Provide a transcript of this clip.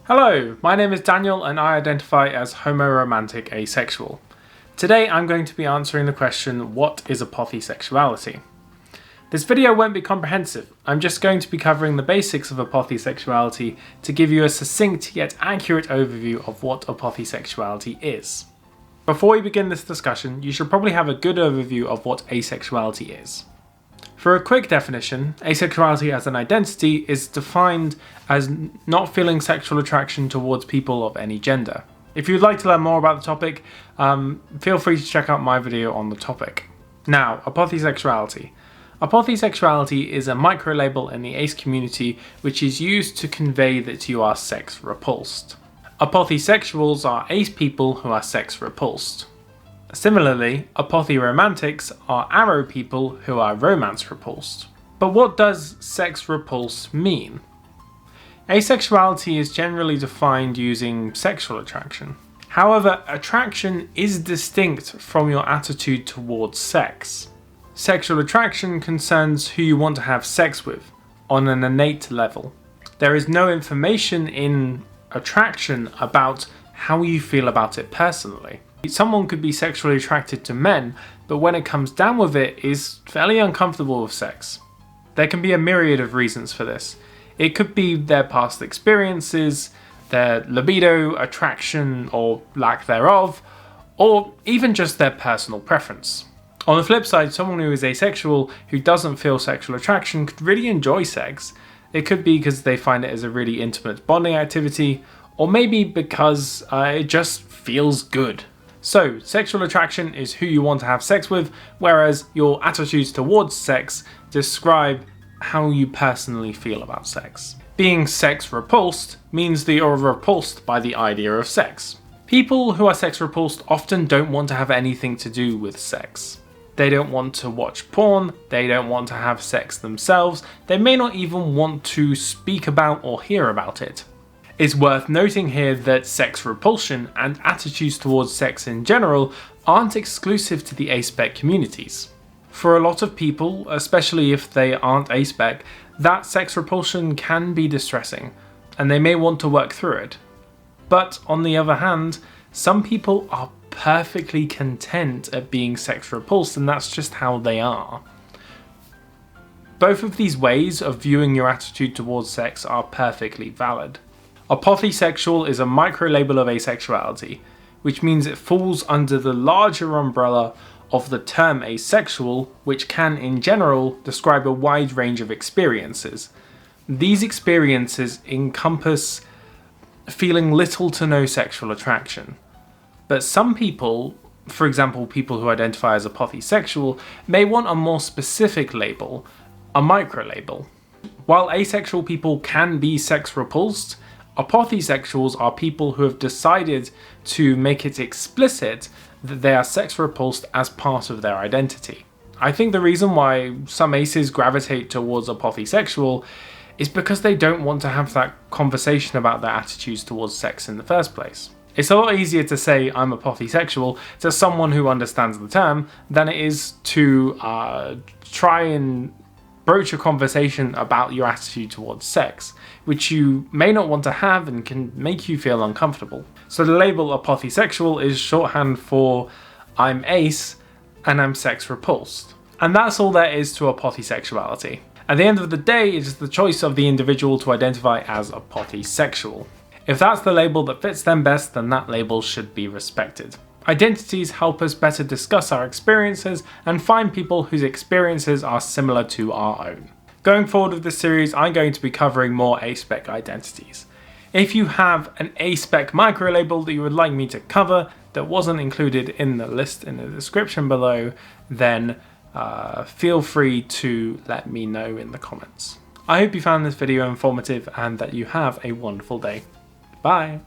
Hello, my name is Daniel and I identify as homoromantic asexual. Today I'm going to be answering the question, what is apothisexuality? This video won't be comprehensive, I'm just going to be covering the basics of apothisexuality to give you a succinct yet accurate overview of what apothisexuality is. Before we begin this discussion, you should probably have a good overview of what asexuality is. For a quick definition, asexuality as an identity is defined as not feeling sexual attraction towards people of any gender. If you'd like to learn more about the topic, feel free to check out my video on the topic. Now, apothisexuality. Apothisexuality is a microlabel in the ace community which is used to convey that you are sex repulsed. Apothisexuals are ace people who are sex repulsed. Similarly, apothiromantics are arrow people who are romance repulsed. But what does sex repulse mean? Asexuality is generally defined using sexual attraction. However, attraction is distinct from your attitude towards sex. Sexual attraction concerns who you want to have sex with, on an innate level. There is no information in attraction about how you feel about it personally. Someone could be sexually attracted to men, but when it comes down with it, is fairly uncomfortable with sex. There can be a myriad of reasons for this. It could be their past experiences, their libido, attraction, or lack thereof, or even just their personal preference. On the flip side, someone who is asexual, who doesn't feel sexual attraction, could really enjoy sex. It could be because they find it as a really intimate bonding activity, or maybe because it just feels good. So, sexual attraction is who you want to have sex with, whereas your attitudes towards sex describe how you personally feel about sex. Being sex repulsed means that you're repulsed by the idea of sex. People who are sex repulsed often don't want to have anything to do with sex. They don't want to watch porn, they don't want to have sex themselves, they may not even want to speak about or hear about it. It's worth noting here that sex repulsion and attitudes towards sex in general aren't exclusive to the Aspec communities. For a lot of people, especially if they aren't Aspec, that sex repulsion can be distressing, and they may want to work through it. But on the other hand, some people are perfectly content at being sex repulsed, and that's just how they are. Both of these ways of viewing your attitude towards sex are perfectly valid. Apothisexual is a microlabel of asexuality, which means it falls under the larger umbrella of the term asexual, which can in general describe a wide range of experiences. These experiences encompass feeling little to no sexual attraction. But some people, for example people who identify as apothisexual, may want a more specific label, a microlabel. While asexual people can be sex repulsed, apothisexuals are people who have decided to make it explicit that they are sex repulsed as part of their identity. I think the reason why some aces gravitate towards apothisexual is because they don't want to have that conversation about their attitudes towards sex in the first place. It's a lot easier to say I'm apothisexual to someone who understands the term than it is to try and broach a conversation about your attitude towards sex, which you may not want to have and can make you feel uncomfortable. So the label apothisexual is shorthand for I'm ace and I'm sex repulsed. And that's all there is to apothisexuality. At the end of the day, it is the choice of the individual to identify as apothisexual. If that's the label that fits them best, then that label should be respected. Identities help us better discuss our experiences and find people whose experiences are similar to our own. Going forward with this series, I'm going to be covering more Aspec identities. If you have an Aspec microlabel that you would like me to cover that wasn't included in the list in the description below, then feel free to let me know in the comments. I hope you found this video informative and that you have a wonderful day. Bye!